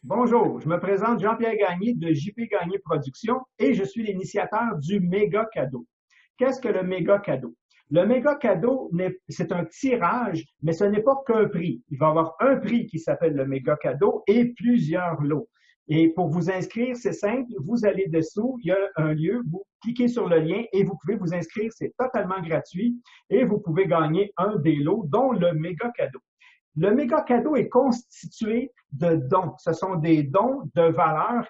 Bonjour, je me présente Jean-Pierre Gagné de JP Gagné Productions et je suis l'initiateur du méga cadeau. Qu'est-ce que le méga cadeau? Le méga cadeau, c'est un tirage, mais ce n'est pas qu'un prix. Il va y avoir un prix qui s'appelle le méga cadeau et plusieurs lots. Et pour vous inscrire, c'est simple, vous allez dessous, il y a un lieu, vous cliquez sur le lien et vous pouvez vous inscrire, c'est totalement gratuit et vous pouvez gagner un des lots, dont le méga cadeau. Le méga cadeau est constitué de dons. Ce sont des dons de valeur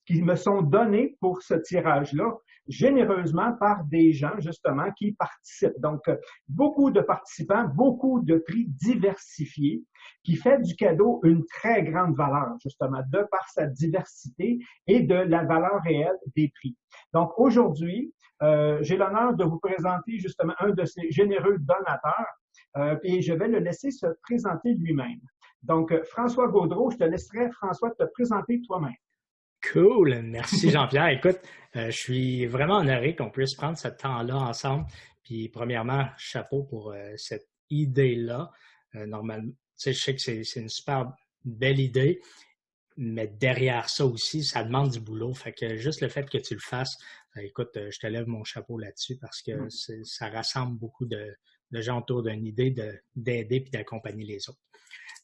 qui me sont donnés pour ce tirage-là, généreusement par des gens, justement, qui participent. Donc, beaucoup de participants, beaucoup de prix diversifiés, qui fait du cadeau une très grande valeur, justement, de par sa diversité et de la valeur réelle des prix. Donc, aujourd'hui, j'ai l'honneur de vous présenter justement un de ces généreux donateurs et je vais le laisser se présenter lui-même. Donc, François Gaudreau, je te laisserai, François, te présenter toi-même. Cool, merci Jean-Pierre. Écoute, je suis vraiment honoré qu'on puisse prendre ce temps-là ensemble. Puis, premièrement, chapeau pour cette idée-là. Normalement, tu sais, je sais que c'est une super belle idée, mais derrière ça aussi, ça demande du boulot. Fait que juste le fait que tu le fasses, écoute, je te lève mon chapeau là-dessus parce que ça rassemble beaucoup de gens autour d'une idée d'aider puis d'accompagner les autres.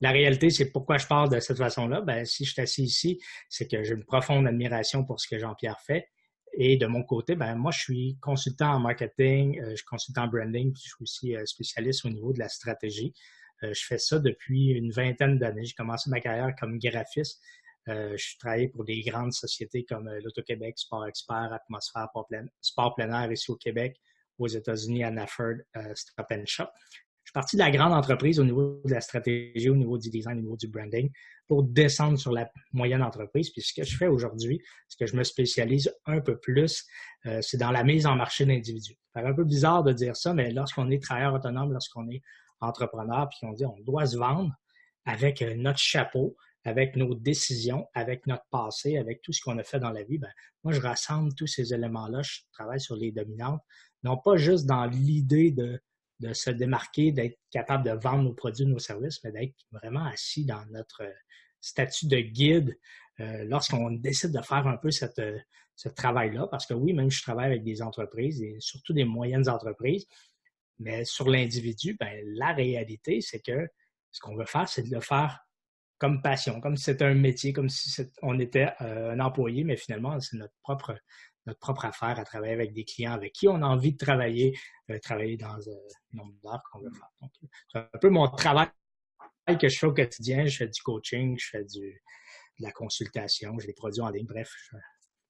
La réalité, c'est pourquoi je parle de cette façon-là. Ben, si je suis assis ici, c'est que j'ai une profonde admiration pour ce que Jean-Pierre fait. Et de mon côté, ben moi, je suis consultant en marketing, je suis consultant en branding, puis je suis aussi spécialiste au niveau de la stratégie. Je fais ça depuis une vingtaine d'années. J'ai commencé ma carrière comme graphiste. Je suis travaillé pour des grandes sociétés comme l'Auto-Québec, Sport Expert, Atmosphère, Sport plein air ici au Québec, aux États-Unis, à Nafford, Stop and Shop. Je suis parti de la grande entreprise au niveau de la stratégie, au niveau du design, au niveau du branding, pour descendre sur la moyenne entreprise. Puis ce que je fais aujourd'hui, ce que je me spécialise un peu plus, c'est dans la mise en marché d'individus. Ça paraît un peu bizarre de dire ça, mais lorsqu'on est travailleur autonome, lorsqu'on est entrepreneur, puis qu'on dit on doit se vendre avec notre chapeau, avec nos décisions, avec notre passé, avec tout ce qu'on a fait dans la vie, ben, moi, je rassemble tous ces éléments-là. Je travaille sur les dominantes, non pas juste dans l'idée de se démarquer, d'être capable de vendre nos produits, nos services, mais d'être vraiment assis dans notre statut de guide lorsqu'on décide de faire un peu ce travail-là. Parce que oui, même je travaille avec des entreprises, et surtout des moyennes entreprises, mais sur l'individu, ben, la réalité, c'est que ce qu'on veut faire, c'est de le faire comme passion, comme si c'était un métier, comme si on était un employé, mais finalement, c'est notre propre affaire à travailler avec des clients avec qui on a envie de travailler dans le nombre d'heures qu'on veut faire. Donc, c'est un peu mon travail que je fais au quotidien. Je fais du coaching, je fais de la consultation, j'ai des produits en ligne. Bref,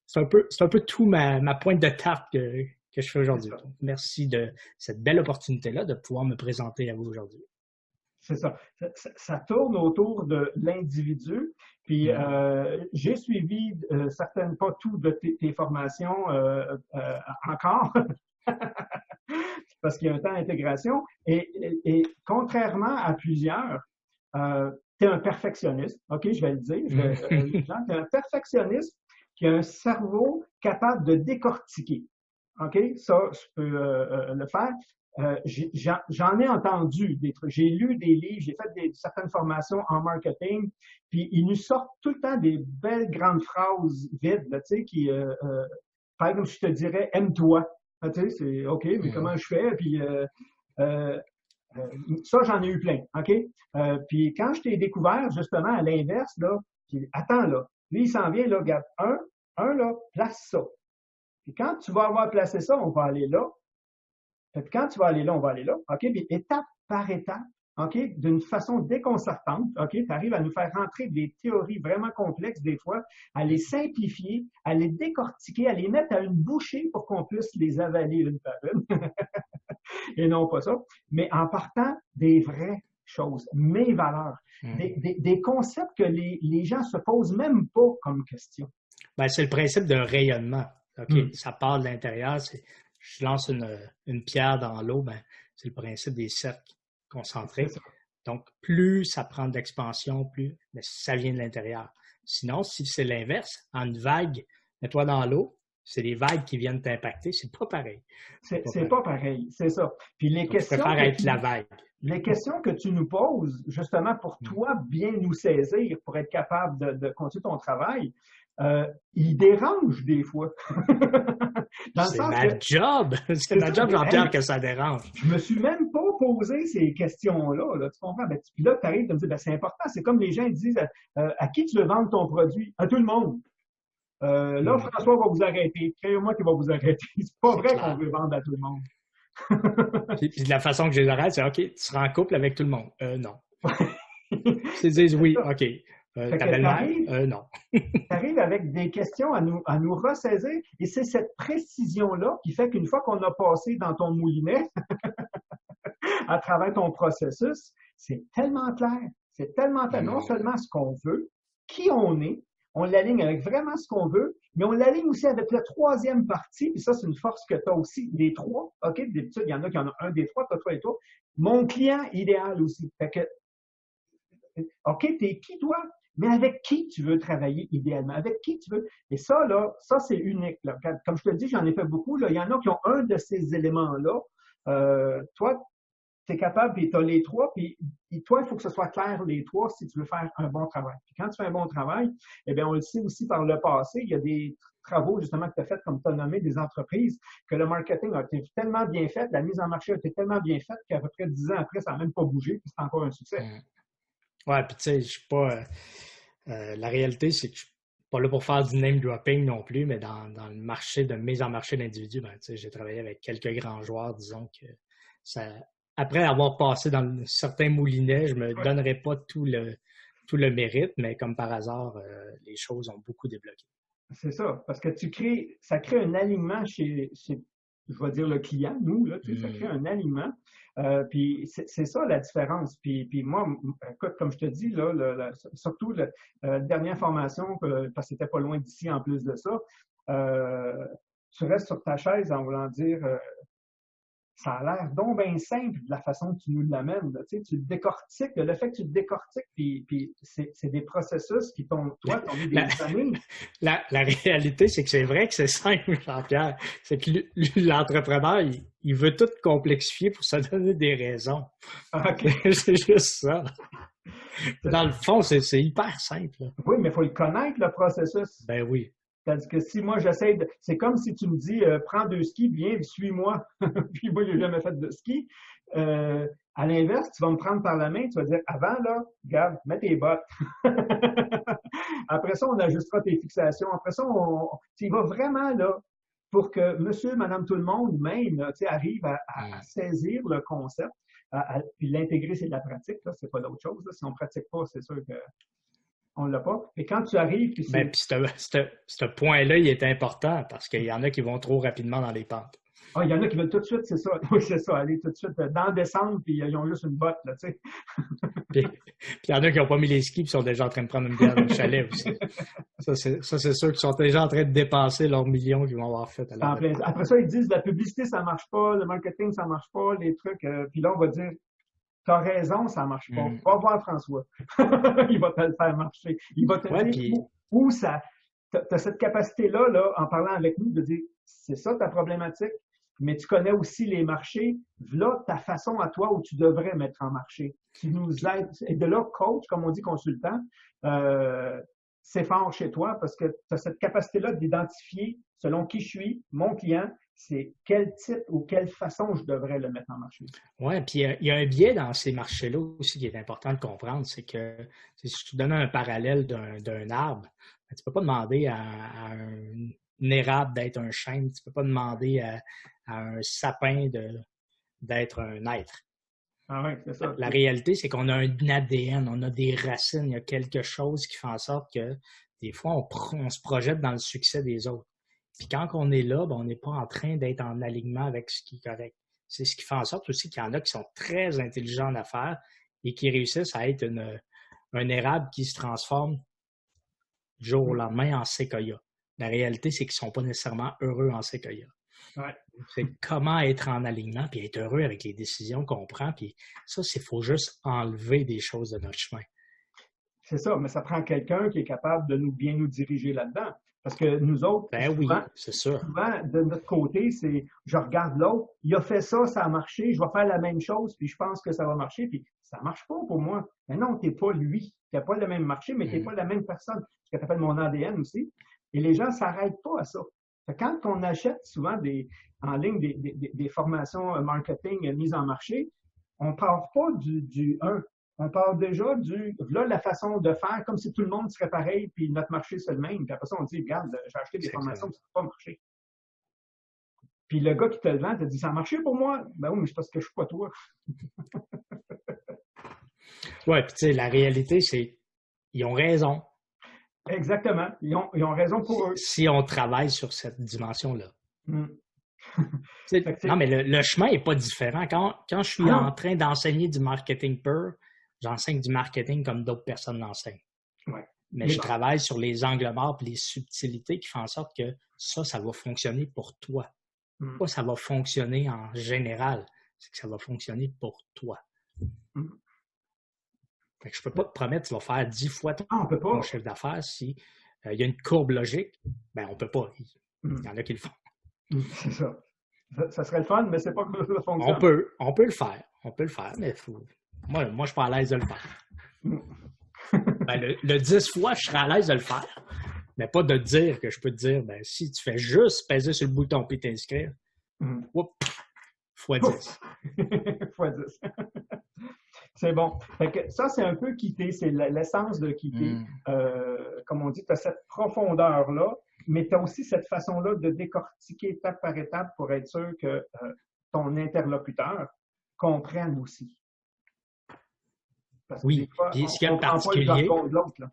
c'est un peu tout ma pointe de tarte que je fais aujourd'hui. Donc, merci de cette belle opportunité-là de pouvoir me présenter à vous aujourd'hui. C'est ça. Ça tourne autour de l'individu. Puis j'ai suivi certaines, pas tout de tes formations encore, parce qu'il y a un temps d'intégration. Et contrairement à plusieurs, tu es un perfectionniste. OK, je vais le dire. Tu es un perfectionniste qui a un cerveau capable de décortiquer. OK, ça, je peux le faire. J'en ai entendu des trucs. J'ai lu des livres, j'ai fait certaines formations en marketing, puis ils nous sortent tout le temps des belles grandes phrases vides, là, tu sais, par exemple, je te dirais, aime-toi. Ah, tu sais, c'est OK, mais comment je fais? Puis euh, ça, j'en ai eu plein, OK? Puis quand je t'ai découvert, justement, à l'inverse, là, puis attends, là, lui, il s'en vient, là, regarde, là, place ça. Puis quand tu vas avoir placé ça, on va aller là. Et puis quand tu vas aller là, on va aller là. OK? Puis étape par étape, OK? D'une façon déconcertante, OK? Tu arrives à nous faire rentrer des théories vraiment complexes des fois, à les simplifier, à les décortiquer, à les mettre à une bouchée pour qu'on puisse les avaler une par une. Et non pas ça. Mais en partant des vraies choses, mes valeurs, des concepts que les gens se posent même pas comme question. Ben, c'est le principe d'un rayonnement. OK, ça part de l'intérieur. Je lance une pierre dans l'eau, ben, c'est le principe des cercles concentrés. Donc, plus ça prend de l'expansion, plus ben, ça vient de l'intérieur. Sinon, si c'est l'inverse, en une vague, mets-toi dans l'eau, c'est les vagues qui viennent t'impacter, c'est pas pareil. C'est pas pareil, c'est ça. Puis Donc, je préfère être la vague. Les questions que tu nous poses, justement pour toi bien nous saisir, pour être capable de continuer ton travail, ils dérangent des fois. C'est ma job! C'est ma job, Jean-Pierre, que ça dérange. Je me suis même pas posé ces questions-là, là, tu comprends? Ben, puis là, tu arrives de me dire, ben, c'est important. C'est comme les gens disent, à qui tu veux vendre ton produit? À tout le monde. Là, François va vous arrêter. Créez-moi qui va vous arrêter. C'est pas vrai qu'on veut vendre à tout le monde. Puis de la façon que je les arrête, c'est OK, tu seras en couple avec tout le monde. Non. Ils disent oui, OK. Ta belle-mère? Non. Tu arrives avec des questions à nous ressaisir et c'est cette précision-là qui fait qu'une fois qu'on a passé dans ton moulinet à travers ton processus, c'est tellement clair. C'est tellement clair. Non seulement ce qu'on veut, qui on l'aligne avec vraiment ce qu'on veut, mais on l'aligne aussi avec la troisième partie, puis ça, c'est une force que tu as aussi, les trois, OK? D'habitude, il y en a qui en ont un des trois, tu as trois et toi. Mon client idéal aussi. Fait que, OK, t'es qui, toi? Mais avec qui tu veux travailler idéalement? Avec qui tu veux? Et ça, là, ça, c'est unique. Là. Comme je te le dis, j'en ai fait beaucoup. Là. Il y en a qui ont un de ces éléments-là. Toi, tu es capable, puis tu as les trois, puis toi, il faut que ce soit clair les trois si tu veux faire un bon travail. Puis quand tu fais un bon travail, eh bien, on le sait aussi par le passé, il y a des travaux justement que tu as fait, comme tu as nommé, des entreprises, que le marketing a été tellement bien fait, la mise en marché a été tellement bien faite qu'à peu près 10 ans après, ça n'a même pas bougé, puis c'est encore un succès. Ouais, puis tu sais, je suis pas... la réalité, c'est que je suis pas là pour faire du name dropping non plus, mais dans le marché de mise en marché d'individus, ben, tu sais, j'ai travaillé avec quelques grands joueurs, disons que ça... Après avoir passé dans certains moulinets, je me donnerais pas tout le mérite, mais comme par hasard, les choses ont beaucoup débloqué. C'est ça, parce que ça crée un alignement chez je vais dire le client, nous, là, tu sais, ça crée un alignement. Puis c'est ça la différence. Puis moi, écoute, comme je te dis, là, surtout la dernière formation, parce que c'était pas loin d'ici en plus de ça, tu restes sur ta chaise en voulant dire ça a l'air donc bien simple de la façon que tu nous l'amènes. Tu sais, tu le décortiques, le fait que tu le décortiques, puis c'est des processus qui t'ont mis des années. La réalité, c'est que c'est vrai que c'est simple, Jean-Pierre. C'est que l'entrepreneur, il veut tout complexifier pour se donner des raisons. Okay. C'est juste ça. Dans le fond, c'est hyper simple. Là. Oui, mais il faut le connaître, le processus. Ben oui. C'est-à-dire que si moi j'essaie de. C'est comme si tu me dis prends 2 skis, viens, suis-moi. Puis moi, j'ai jamais fait de ski. À l'inverse, tu vas me prendre par la main, tu vas dire avant, là, regarde, mets tes bottes. Après ça, on ajustera tes fixations. Après ça, tu y vas vraiment là pour que monsieur, madame, tout le monde même arrive à saisir le concept. Puis l'intégrer, c'est de la pratique, là, c'est pas d'autre chose. Là. Si on pratique pas, c'est sûr que on l'a pas. Et quand tu arrives... Puis ce point-là, il est important parce qu'il y en a qui vont trop rapidement dans les pentes. Ah, il y en a qui veulent tout de suite, c'est ça. Oui, c'est ça, aller tout de suite dans le descendre, puis ils ont juste une botte, là, tu sais. Puis il y en a qui n'ont pas mis les skis, puis sont déjà en train de prendre une bière au chalet aussi. Ça, c'est sûr qu'ils sont déjà en train de dépenser leurs millions qu'ils vont avoir fait. Après ça, ils disent la publicité, ça marche pas, le marketing, ça marche pas, les trucs. Puis là, on va dire, t'as raison, ça marche pas. Va voir François. Il va te le faire marcher. Il va te dire où ça. T'as cette capacité-là, là, en parlant avec nous, de dire c'est ça ta problématique, mais tu connais aussi les marchés. Là, ta façon à toi où tu devrais mettre en marché. Tu nous aides. Et de là, coach, comme on dit consultant, c'est fort chez toi parce que tu as cette capacité-là d'identifier selon qui je suis, mon client, c'est quel type ou quelle façon je devrais le mettre en marché. Oui, puis il y a un biais dans ces marchés-là aussi qui est important de comprendre, c'est que si je te donne un parallèle d'un arbre, tu ne peux pas demander à un érable d'être un chêne, tu ne peux pas demander à un sapin d'être un être. Ah oui, c'est ça. La réalité, c'est qu'on a un ADN, on a des racines, il y a quelque chose qui fait en sorte que des fois, on se projette dans le succès des autres. Puis quand on est là, ben, on n'est pas en train d'être en alignement avec ce qui est correct. C'est ce qui fait en sorte aussi qu'il y en a qui sont très intelligents en affaires et qui réussissent à être un érable qui se transforme du jour au lendemain en séquoia. La réalité, c'est qu'ils ne sont pas nécessairement heureux en séquoia. Ouais. C'est comment être en alignement puis être heureux avec les décisions qu'on prend. Puis ça, il faut juste enlever des choses de notre chemin. C'est ça, mais ça prend quelqu'un qui est capable de bien nous diriger là-dedans. Parce que nous autres, oui, c'est sûr. Souvent, de notre côté, c'est je regarde l'autre, il a fait ça, ça a marché, je vais faire la même chose, puis je pense que ça va marcher, puis ça marche pas pour moi. Mais non, t'es pas lui. Tu n'as pas le même marché, mais tu n'es pas la même personne. Ce que tu appelles mon ADN aussi. Et les gens ne s'arrêtent pas à ça. Quand on achète souvent en ligne des formations marketing mises en marché, on ne part pas du 1. On part déjà là, la façon de faire, comme si tout le monde serait pareil, puis notre marché c'est le même. Puis après ça, on dit, regarde, j'ai acheté des formations, ça n'a pas marché. Puis le gars qui te le vend te dit, ça a marché pour moi? Ben oui, mais c'est parce que je ne suis pas toi. Oui, puis tu sais, la réalité, c'est ils ont raison. Exactement. Ils ont raison pour eux. Si on travaille sur cette dimension-là. Mm. Non, mais le chemin n'est pas différent. Quand je suis en train d'enseigner du marketing pur, j'enseigne du marketing comme d'autres personnes l'enseignent. Ouais. Mais je travaille sur les angles morts et les subtilités qui font en sorte que ça va fonctionner pour toi. Pas ça va fonctionner en général, c'est que ça va fonctionner pour toi. Fait que je ne peux pas te promettre que tu vas faire 10 fois ton chiffre d'affaires si il y a une courbe logique. Ben, on ne peut pas. Il y en a qui le font. C'est ça. Ça serait le fun, mais c'est pas comme ça fonctionne. On peut le faire. On peut le faire, mais moi, je suis pas à l'aise de le faire. Ben, le 10 fois, je serais à l'aise de le faire. Mais pas de dire que je peux te dire, ben, si tu fais juste peser sur le bouton et t'inscrire, fois 10. Fois 10. C'est bon. Fait que ça, c'est un peu quitter, c'est l'essence de quitter. Comme on dit, tu as cette profondeur-là, mais tu as aussi cette façon-là de décortiquer étape par étape pour être sûr que ton interlocuteur comprenne aussi. Parce que des fois, puis ce qui est particulier, de l'autre, là.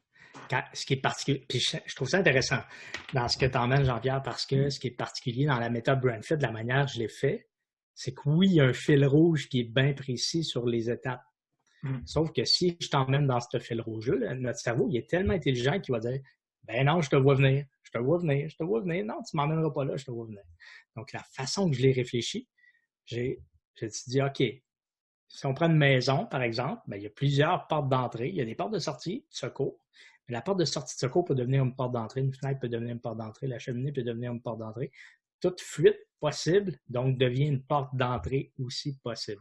Ce qui est particulier, puis je trouve ça intéressant dans ce que tu emmènes, Jean-Pierre, parce que ce qui est particulier dans la méthode BrandFit, de la manière que je l'ai fait, c'est que oui, il y a un fil rouge qui est bien précis sur les étapes. Sauf que si je t'emmène dans ce fil rouge-là, notre cerveau, il est tellement intelligent qu'il va dire ben non, je te vois venir, je te vois venir, je te vois venir. Non, tu ne m'emmèneras pas là, je te vois venir. Donc, la façon que je l'ai réfléchi, j'ai dit, OK, si on prend une maison, par exemple, ben, il y a plusieurs portes d'entrée. Il y a des portes de sortie, de secours. Mais la porte de sortie de secours peut devenir une porte d'entrée, une fenêtre peut devenir une porte d'entrée, la cheminée peut devenir une porte d'entrée. Toute fuite possible, donc, devient une porte d'entrée aussi possible.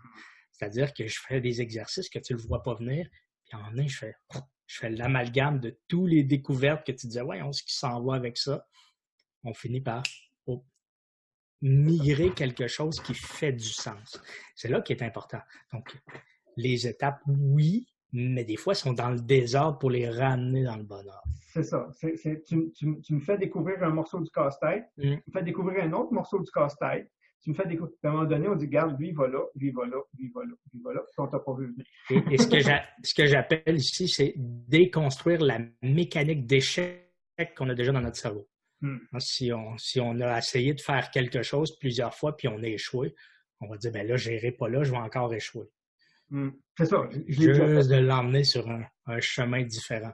C'est-à-dire que je fais des exercices que tu ne le vois pas venir, puis en un, je fais l'amalgame de tous les découvertes que tu disais, ouais, on sait qui s'en va avec ça. On finit par migrer quelque chose qui fait du sens. C'est là qui est important. Donc, les étapes, oui, mais des fois, sont dans le désordre pour les ramener dans le bonheur. C'est ça. Tu me fais découvrir un morceau du casse-tête, tu me fais découvrir un autre morceau du casse-tête, tu me fais découvrir. À un moment donné, on dit, regarde, lui, il va là, lui, il va là, lui, il va là, lui, il va là, puis on t'a pas vu venir. Et ce que j'appelle ici, c'est déconstruire la mécanique d'échec qu'on a déjà dans notre cerveau. Si on a essayé de faire quelque chose plusieurs fois puis on a échoué, on va dire, ben là, je n'irai pas là, je vais encore échouer. C'est ça. Juste de l'emmener sur un chemin différent.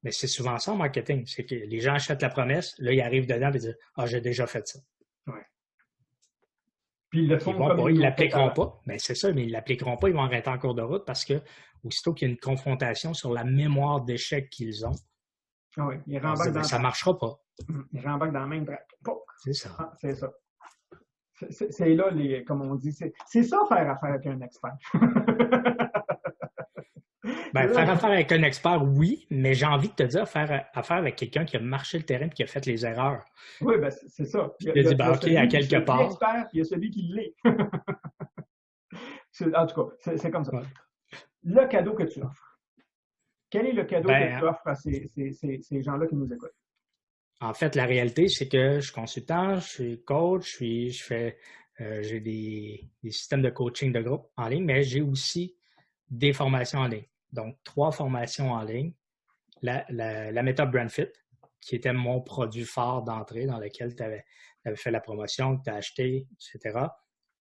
Mais c'est souvent ça en marketing. C'est que les gens achètent la promesse, là, ils arrivent dedans et disent, ah, j'ai déjà fait ça. Ouais. Puis ils le font ils ne l'appliqueront pas. Ben, c'est ça, mais ils ne l'appliqueront pas, ils vont arrêter en cours de route parce que aussitôt qu'il y a une confrontation sur la mémoire d'échec qu'ils ont, oui, ça ne marchera pas. Ils rembarquent dans la même traque. C'est ça. Ah, c'est ça. C'est là, comme on dit, c'est ça faire affaire avec un expert. Faire affaire avec un expert, oui, mais j'ai envie de te dire faire affaire avec quelqu'un qui a marché le terrain et qui a fait les erreurs. Oui, ben c'est ça. Il a dit, OK, à quelque part. Expert, il y a celui qui l'est. En tout cas, c'est comme ça. Ouais. Le cadeau que tu offres. Quel est le cadeau que tu offres à ces gens-là qui nous écoutent? En fait, la réalité, c'est que je suis consultant, je suis coach, j'ai des systèmes de coaching de groupe en ligne, mais j'ai aussi des formations en ligne. Donc, 3 formations en ligne. La méthode BrandFit, qui était mon produit phare d'entrée dans lequel tu avais fait la promotion, que tu as acheté, etc.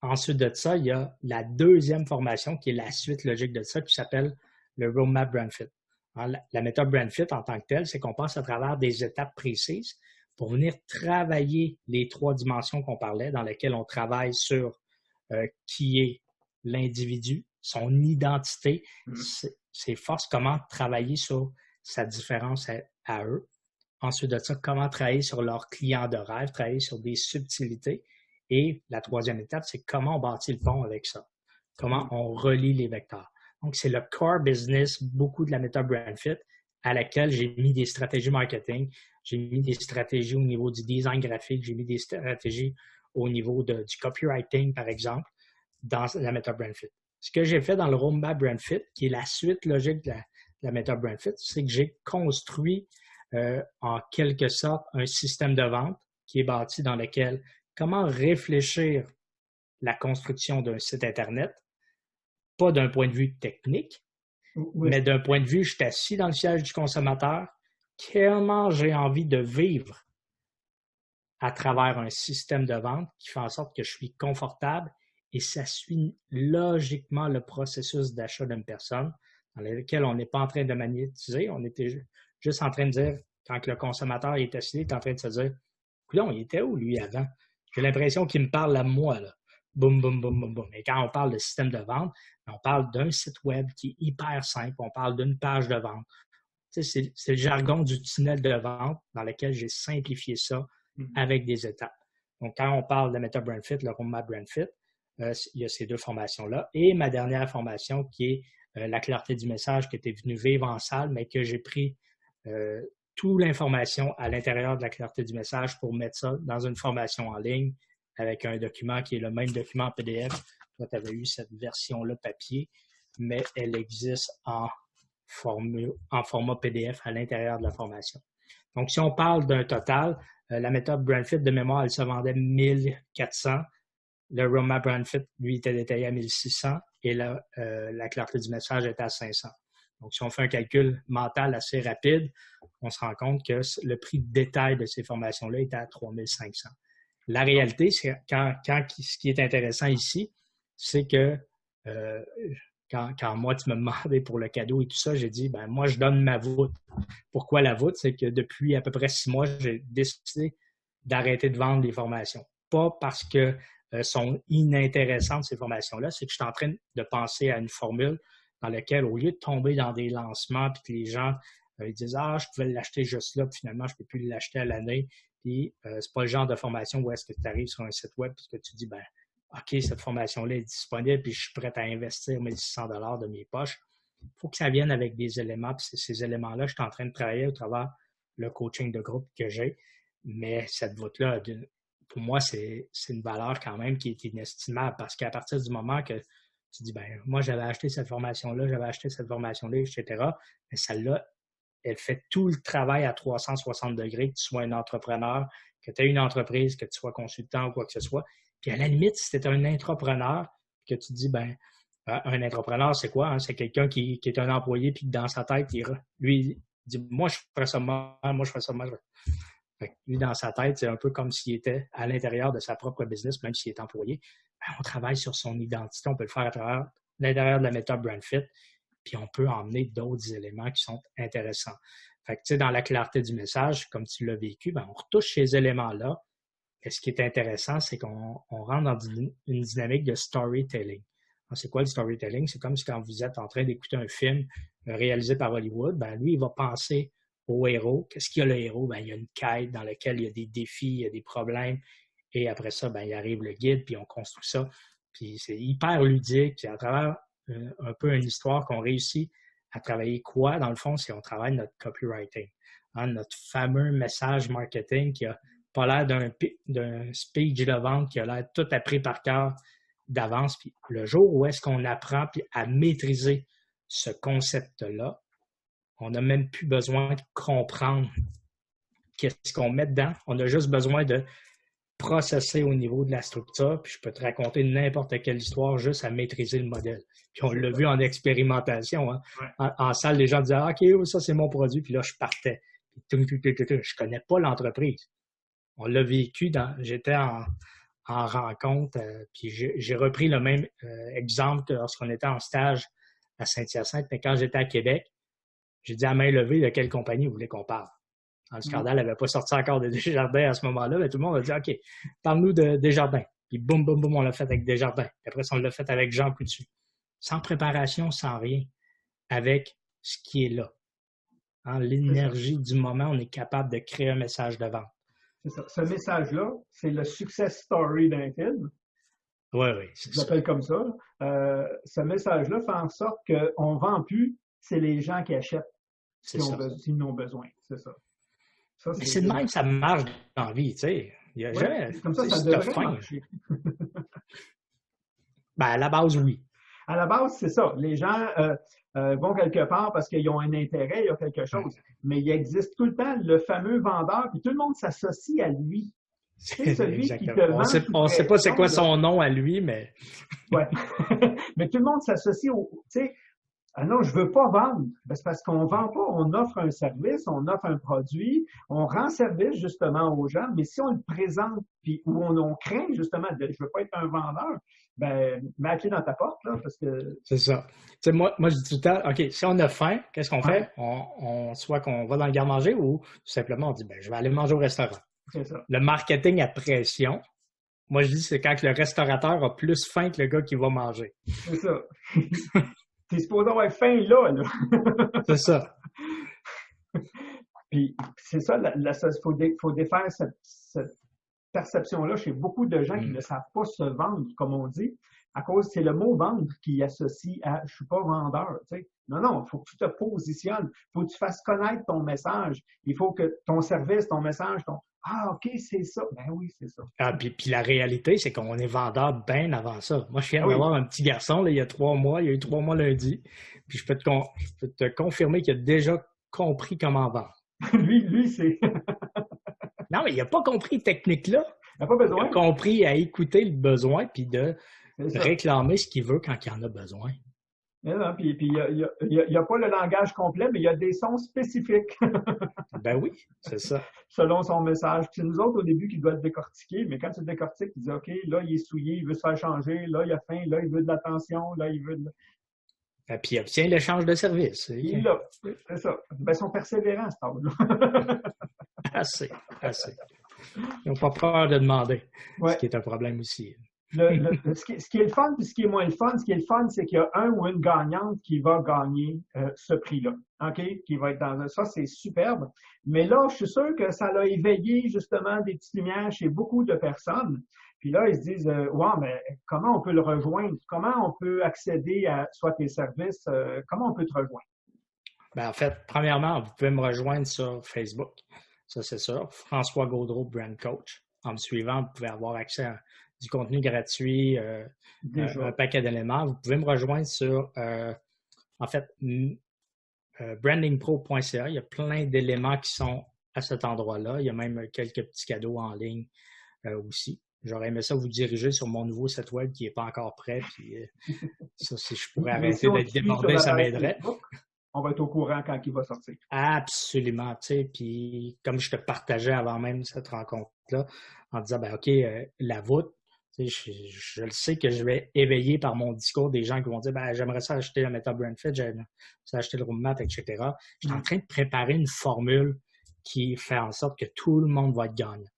Ensuite de ça, il y a la deuxième formation qui est la suite logique de ça, qui s'appelle le Roadmap BrandFit. La méthode BrandFit en tant que telle, c'est qu'on passe à travers des étapes précises pour venir travailler les 3 dimensions qu'on parlait, dans lesquelles on travaille sur qui est l'individu, son identité, ses forces, comment travailler sur sa différence à eux. Ensuite de ça, comment travailler sur leurs clients de rêve, travailler sur des subtilités. Et la troisième étape, c'est comment on bâtit le pont avec ça. Comment on relie les vecteurs. Donc, c'est le core business, beaucoup de la méthode BrandFit, à laquelle j'ai mis des stratégies marketing, j'ai mis des stratégies au niveau du design graphique, j'ai mis des stratégies au niveau du copywriting, par exemple, dans la méthode BrandFit. Ce que j'ai fait dans le roadmap BrandFit, qui est la suite logique de la méthode BrandFit, c'est que j'ai construit en quelque sorte un système de vente qui est bâti dans lequel comment réfléchir la construction d'un site Internet, pas d'un point de vue technique, mais d'un point de vue, je suis assis dans le siège du consommateur, comment j'ai envie de vivre à travers un système de vente qui fait en sorte que je suis confortable et ça suit logiquement le processus d'achat d'une personne dans lequel on n'est pas en train de magnétiser, on était juste en train de dire, quand le consommateur est assis, il est en train de se dire, coudonc, il était où lui avant? J'ai l'impression qu'il me parle à moi, là. Boum, boum, boum, boum, boum. Et quand on parle de système de vente, on parle d'un site web qui est hyper simple, on parle d'une page de vente. Tu sais, c'est le jargon du tunnel de vente dans lequel j'ai simplifié ça avec des étapes. Donc, quand on parle de la méthode BrandFit, le roadmap BrandFit, il y a ces deux formations-là. Et ma dernière formation qui est la clarté du message qui était venue vivre en salle, mais que j'ai pris toute l'information à l'intérieur de la clarté du message pour mettre ça dans une formation en ligne avec un document qui est le même document en PDF. Toi, tu avais eu cette version-là papier, mais elle existe en format PDF à l'intérieur de la formation. Donc, si on parle d'un total, la méthode BrandFit de mémoire, elle se vendait 1400. Le roadmap BrandFit, lui, était détaillé à 1600 et la clarté du message était à 500. Donc, si on fait un calcul mental assez rapide, on se rend compte que le prix de détail de ces formations-là est à 3500. La réalité, c'est ce qui est intéressant ici, c'est que quand moi, tu me demandais pour le cadeau et tout ça, j'ai dit, ben moi, je donne ma voûte. Pourquoi la voûte? C'est que depuis à peu près 6 mois, j'ai décidé d'arrêter de vendre les formations. Pas parce que sont inintéressantes, ces formations-là, c'est que je suis en train de penser à une formule dans laquelle, au lieu de tomber dans des lancements puis que les gens ils disent « Ah, je pouvais l'acheter juste là, puis finalement, je ne peux plus l'acheter à l'année. » Puis, c'est pas le genre de formation où est-ce que tu arrives sur un site web et que tu dis « Ben, OK, cette formation-là est disponible puis je suis prêt à investir 1600 $ de mes poches. » Il faut que ça vienne avec des éléments. Puis ces éléments-là, je suis en train de travailler au travers le coaching de groupe que j'ai. Mais cette voûte-là, pour moi, c'est une valeur quand même qui est inestimable parce qu'à partir du moment que tu dis, ben moi, j'avais acheté cette formation-là, etc., mais celle-là, elle fait tout le travail à 360 degrés, que tu sois un entrepreneur, que tu aies une entreprise, que tu sois consultant ou quoi que ce soit. Puis à la limite, si tu es un entrepreneur, que tu dis, ben un entrepreneur, c'est quoi? Hein? C'est quelqu'un qui est un employé, puis dans sa tête, lui, il dit, moi, je ferais ça mal, moi, je ferais ça mal. Lui, dans sa tête, c'est un peu comme s'il était à l'intérieur de sa propre business, même s'il est employé. Ben, on travaille sur son identité. On peut le faire à travers l'intérieur de la méthode BrandFit, puis on peut emmener d'autres éléments qui sont intéressants. Fait que, tu sais, dans la clarté du message, comme tu l'as vécu, ben, on retouche ces éléments-là. Et ce qui est intéressant, c'est qu'on rentre dans une dynamique de storytelling. Alors, c'est quoi le storytelling? C'est comme si quand vous êtes en train d'écouter un film réalisé par Hollywood, ben, lui, il va penser au héros. Qu'est-ce qu'il y a le héros? Ben, il y a une quête dans laquelle il y a des défis, il y a des problèmes. Et après ça, ben, il arrive le guide, puis on construit ça. Puis c'est hyper ludique. C'est à travers un peu une histoire qu'on réussit à travailler quoi? Dans le fond, c'est qu'on travaille notre copywriting. Hein, notre fameux message marketing qui a pas l'air d'un speech de vente, qui a l'air tout appris par cœur d'avance. Puis le jour où est-ce qu'on apprend puis à maîtriser ce concept-là, on n'a même plus besoin de comprendre qu'est-ce qu'on met dedans. On a juste besoin de processer au niveau de la structure, puis je peux te raconter n'importe quelle histoire juste à maîtriser le modèle. Puis on l'a vu en expérimentation. Hein. Ouais. En salle, les gens disaient « OK, ça c'est mon produit », puis là, je partais. Puis, je connais pas l'entreprise. On l'a vécu, j'étais en rencontre, puis j'ai repris le même exemple que lorsqu'on était en stage à Saint-Hyacinthe, mais quand j'étais à Québec, j'ai dit à main levée de quelle compagnie vous voulez qu'on parle. Le scandale n'avait pas sorti encore de Desjardins à ce moment-là, mais tout le monde a dit OK, parle-nous de Desjardins. Puis boum, boum, boum, on l'a fait avec Desjardins. Puis après, on l'a fait avec Jean Coutu. Sans préparation, sans rien, avec ce qui est là. Hein, l'énergie du moment, on est capable de créer un message de vente. C'est ça. Ce message-là, c'est le success story d'un film. Oui, c'est ça. Je l'appelle comme ça. Ce message-là fait en sorte qu'on ne vend plus, c'est les gens qui achètent s'ils en ont besoin. C'est ça. Mais c'est de même que ça marche dans la vie, tu sais. Il y a jamais, comme ça devrait marcher. Ben, à la base, oui. À la base, c'est ça. Les gens vont quelque part parce qu'ils ont un intérêt, il y a quelque chose. Mais il existe tout le temps le fameux vendeur, puis tout le monde s'associe à lui. C'est celui qui te vend. On ne sait pas c'est quoi son nom à lui, mais... Ouais. Mais tout le monde s'associe au... Tu sais, ah non, je veux pas vendre. Ben, c'est parce qu'on vend pas, on offre un service, on offre un produit, on rend service justement aux gens, mais si on le présente, puis où on craint justement de je veux pas être un vendeur, ben, mets la clé dans ta porte, là, parce que... C'est ça. Tu sais, moi, je dis tout le temps, OK, si on a faim, qu'est-ce qu'on fait? Soit qu'on va dans le garde-manger ou tout simplement on dit, ben, je vais aller manger au restaurant. C'est ça. Le marketing à pression, moi, je dis, c'est quand le restaurateur a plus faim que le gars qui va manger. C'est ça. T'es supposé avoir faim là. C'est ça. Puis, c'est ça, faut défaire cette perception-là chez beaucoup de gens qui ne savent pas se vendre, comme on dit, à cause, c'est le mot vendre qui associe à « je suis pas vendeur ». Tu sais. Non, il faut que tu te positionnes, il faut que tu fasses connaître ton message, il faut que ton service, ton message, ah, OK, c'est ça. Ben oui, c'est ça. Ah, puis la réalité, c'est qu'on est vendeur bien avant ça. Moi, je viens d'avoir un petit garçon, là, il y a 3 mois, il y a eu 3 mois lundi, puis je peux te confirmer qu'il a déjà compris comment vendre. lui, c'est... Non, mais il n'a pas compris cette technique-là. Il n'a pas besoin. Il a compris à écouter le besoin puis de réclamer ce qu'il veut quand il en a besoin. Non, puis il n'y a pas le langage complet, mais il y a des sons spécifiques. Ben oui, c'est ça. Selon son message. Puis c'est nous autres au début qui doit le décortiquer, mais quand tu le décortiques, tu dis OK, là, il est souillé, il veut se faire changer, là, il a faim, là, il veut de l'attention, là, il veut de... Et puis il obtient l'échange de services. Il l'a, c'est ça. Ben, ils sont persévérants, cet homme-là. Assez. Ils n'ont pas peur de demander, ce qui est un problème aussi. Ce qui est le fun, puis ce qui est moins le fun, c'est qu'il y a un ou une gagnante qui va gagner ce prix-là. OK? Qui va être dans ça, c'est superbe. Mais là, je suis sûr que ça l'a éveillé justement des petites lumières chez beaucoup de personnes. Puis là, ils se disent wow, mais comment on peut le rejoindre? Comment on peut accéder à soit tes services? Comment on peut te rejoindre? Ben, en fait, premièrement, vous pouvez me rejoindre sur Facebook. Ça, c'est sûr. François Gaudreau, Brand Coach. En me suivant, vous pouvez avoir accès à du contenu gratuit, un paquet d'éléments. Vous pouvez me rejoindre sur, en fait, brandingpro.ca. Il y a plein d'éléments qui sont à cet endroit-là. Il y a même quelques petits cadeaux en ligne aussi. J'aurais aimé ça vous diriger sur mon nouveau site web qui n'est pas encore prêt. Puis, ça, si je pourrais arrêter d'être débordé, ça m'aiderait. On va être au courant quand il va sortir. Absolument, tu sais. Puis, comme je te partageais avant même cette rencontre-là, en disant, ben OK, la voûte, je le sais que je vais éveiller par mon discours des gens qui vont dire ben, j'aimerais ça acheter la Meta Brand Fit, j'aimerais ça acheter le roadmap, etc. Je suis en train de préparer une formule qui fait en sorte que tout le monde va être gagnant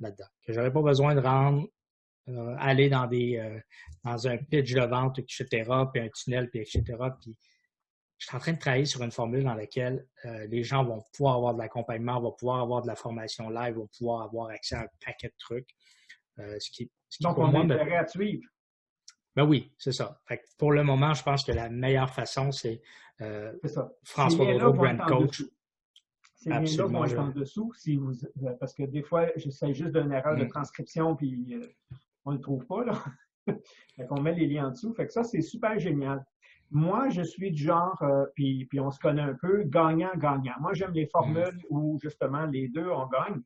là-dedans. Que je n'aurais pas besoin de aller dans un pitch de vente, etc., puis un tunnel, puis etc. Puis je suis en train de travailler sur une formule dans laquelle les gens vont pouvoir avoir de l'accompagnement, vont pouvoir avoir de la formation live, vont pouvoir avoir accès à un paquet de trucs. Donc, on a intérêt à te suivre. Ben oui, c'est ça. Fait que pour le moment, je pense que la meilleure façon, c'est François Gaudreau, Brand Coach. Ces liens-là vont être en dessous, parce que des fois, j'essaie juste d'une erreur de transcription, puis on ne le trouve pas, là. Fait qu'on met les liens en dessous. Fait que ça, c'est super génial. Moi, je suis du genre, puis on se connaît un peu, gagnant-gagnant. Moi, j'aime les formules où, justement, les deux, on gagne.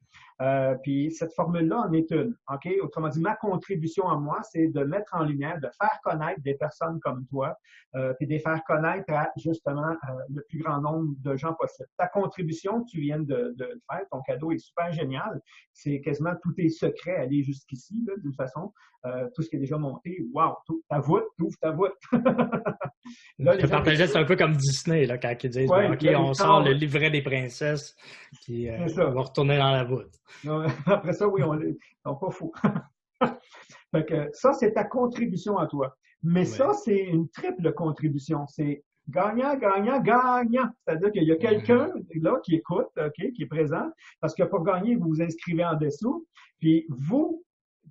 Puis cette formule-là en est une. OK? Autrement dit, ma contribution à moi, c'est de mettre en lumière, de faire connaître des personnes comme toi, puis de les faire connaître à, justement, le plus grand nombre de gens possible. Ta contribution que tu viens de faire, ton cadeau est super génial. C'est quasiment tous tes secrets aller jusqu'ici, là, d'une façon. Tout ce qui est déjà monté, wow, ta voûte, t'ouvres ta voûte. Là, je te partageais, c'est un peu comme Disney, là, quand ils disent OK, on sort le livret des princesses, puis on va retourner dans la voûte. Non, après ça, oui, on n'est pas fou. Fait que ça, c'est ta contribution à toi. Mais ça, c'est une triple contribution. C'est gagnant, gagnant, gagnant. C'est-à-dire qu'il y a quelqu'un là qui écoute, OK, qui est présent, parce que pour gagner, vous vous inscrivez en dessous. Puis vous,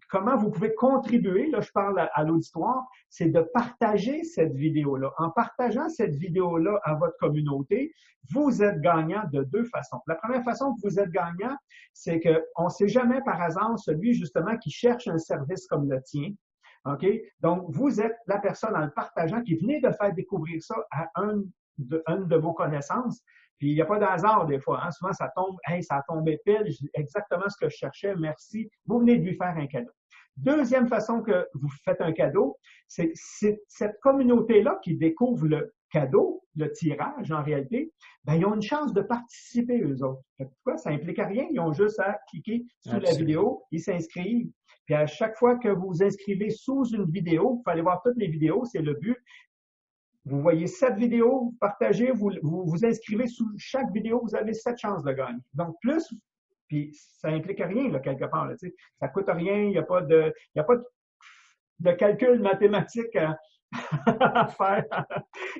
comment vous pouvez contribuer, là je parle à l'auditoire, c'est de partager cette vidéo-là. En partageant cette vidéo-là à votre communauté, vous êtes gagnant de deux façons. La première façon que vous êtes gagnant, c'est qu'on ne sait jamais par hasard celui justement qui cherche un service comme le tien. OK? Donc, vous êtes la personne en le partageant qui venait de faire découvrir ça à une de vos connaissances. Puis, il n'y a pas de hasard des fois. Hein? Souvent, ça tombe, hey, ça a tombé pile, exactement ce que je cherchais, merci. Vous venez de lui faire un cadeau. Deuxième façon que vous faites un cadeau, c'est cette communauté-là qui découvre le cadeau, le tirage en réalité, ben, ils ont une chance de participer eux autres. Pourquoi? Ça implique rien. Ils ont juste à cliquer sous la vidéo, ils s'inscrivent. Puis à chaque fois que vous vous inscrivez sous une vidéo, vous pouvez aller voir toutes les vidéos, c'est le but. Vous voyez 7 vidéos, vous partagez, vous inscrivez sous chaque vidéo, vous avez 7 chances de gagner. Donc, plus, puis ça implique rien, là, quelque part. Là, ça coûte rien, il n'y a pas de calcul mathématique à faire.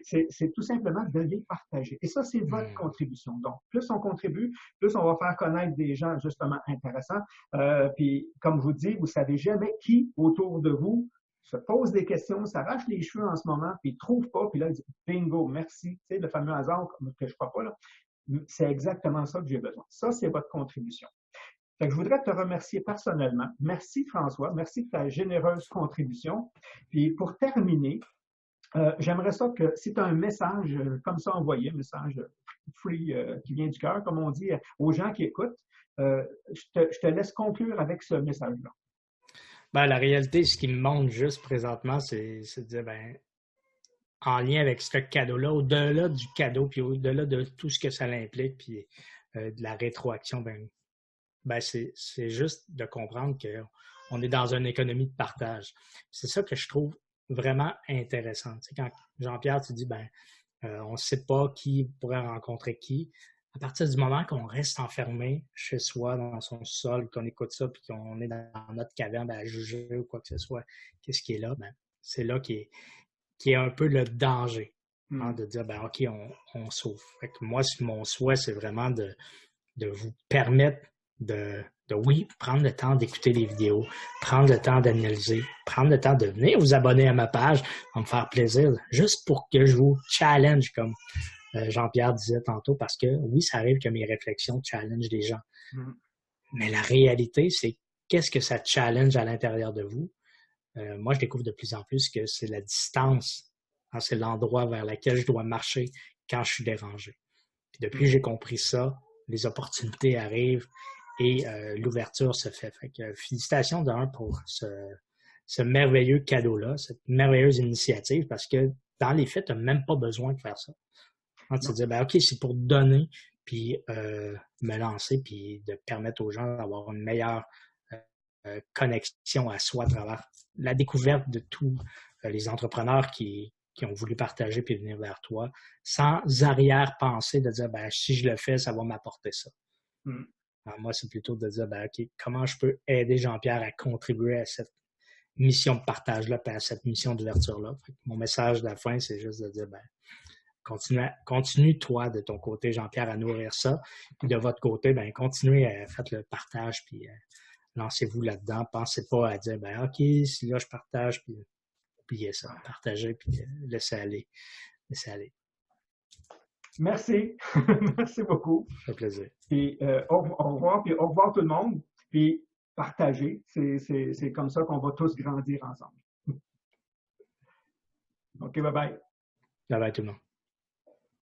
C'est tout simplement de les partager. Et ça, c'est votre contribution. Donc, plus on contribue, plus on va faire connaître des gens justement intéressants. Puis, comme je vous dis, vous savez jamais qui autour de vous se pose des questions, s'arrache les cheveux en ce moment, puis ne trouve pas, puis là, il dit bingo, merci. Tu sais, le fameux hasard que je ne crois pas, là. C'est exactement ça que j'ai besoin. Ça, c'est votre contribution. Fait que je voudrais te remercier personnellement. Merci François, merci de ta généreuse contribution. Puis pour terminer, j'aimerais ça que si tu as un message comme ça envoyé, un message free qui vient du cœur, comme on dit, aux gens qui écoutent, je te laisse conclure avec ce message-là. Ben, la réalité, ce qui me montre juste présentement, c'est de dire, ben, en lien avec ce cadeau-là, au-delà du cadeau, puis au-delà de tout ce que ça implique, puis de la rétroaction, ben c'est juste de comprendre qu'on est dans une économie de partage. C'est ça que je trouve vraiment intéressant. Tu sais, quand Jean-Pierre, tu dis, on ne sait pas qui pourrait rencontrer qui. À partir du moment qu'on reste enfermé chez soi, dans son sol, qu'on écoute ça, puis qu'on est dans notre caverne à juger ou quoi que ce soit, qu'est-ce qui est là? Ben, c'est là qui est un peu le danger. Hein, de dire, ben OK, on souffre. Fait que moi, mon souhait, c'est vraiment de vous permettre oui, prendre le temps d'écouter les vidéos, prendre le temps d'analyser, prendre le temps de venir vous abonner à ma page, ça va me faire plaisir, juste pour que je vous challenge, comme Jean-Pierre disait tantôt, parce que oui, ça arrive que mes réflexions challenge les gens. Mais la réalité, c'est qu'est-ce que ça challenge à l'intérieur de vous? Moi, je découvre de plus en plus que c'est la distance, hein, c'est l'endroit vers lequel je dois marcher quand je suis dérangé. Puis depuis que j'ai compris ça, les opportunités arrivent et l'ouverture se fait. Fait que félicitations d'un pour ce merveilleux cadeau-là, cette merveilleuse initiative, parce que dans les faits, tu n'as même pas besoin de faire ça. Hein, tu te dis, ben, OK, c'est pour donner, puis me lancer, puis de permettre aux gens d'avoir une meilleure connexion à soi à travers la découverte de tous les entrepreneurs qui ont voulu partager puis venir vers toi, sans arrière-pensée de dire, ben, si je le fais, ça va m'apporter ça. Alors, moi, c'est plutôt de dire, ben, OK, comment je peux aider Jean-Pierre à contribuer à cette mission de partage-là et à cette mission d'ouverture-là. Mon message de la fin, c'est juste de dire, ben, continue toi de ton côté, Jean-Pierre, à nourrir ça. Puis de votre côté, ben, continuez à faire le partage puis lancez-vous là-dedans. Pensez pas à dire, ben, OK, si là je partage, puis oubliez ça, partagez puis laissez aller. Laissez aller. Merci. Merci beaucoup. Ça fait plaisir. Puis au revoir, puis au revoir tout le monde. Puis partagez. C'est comme ça qu'on va tous grandir ensemble. OK, bye bye. Bye bye tout le monde.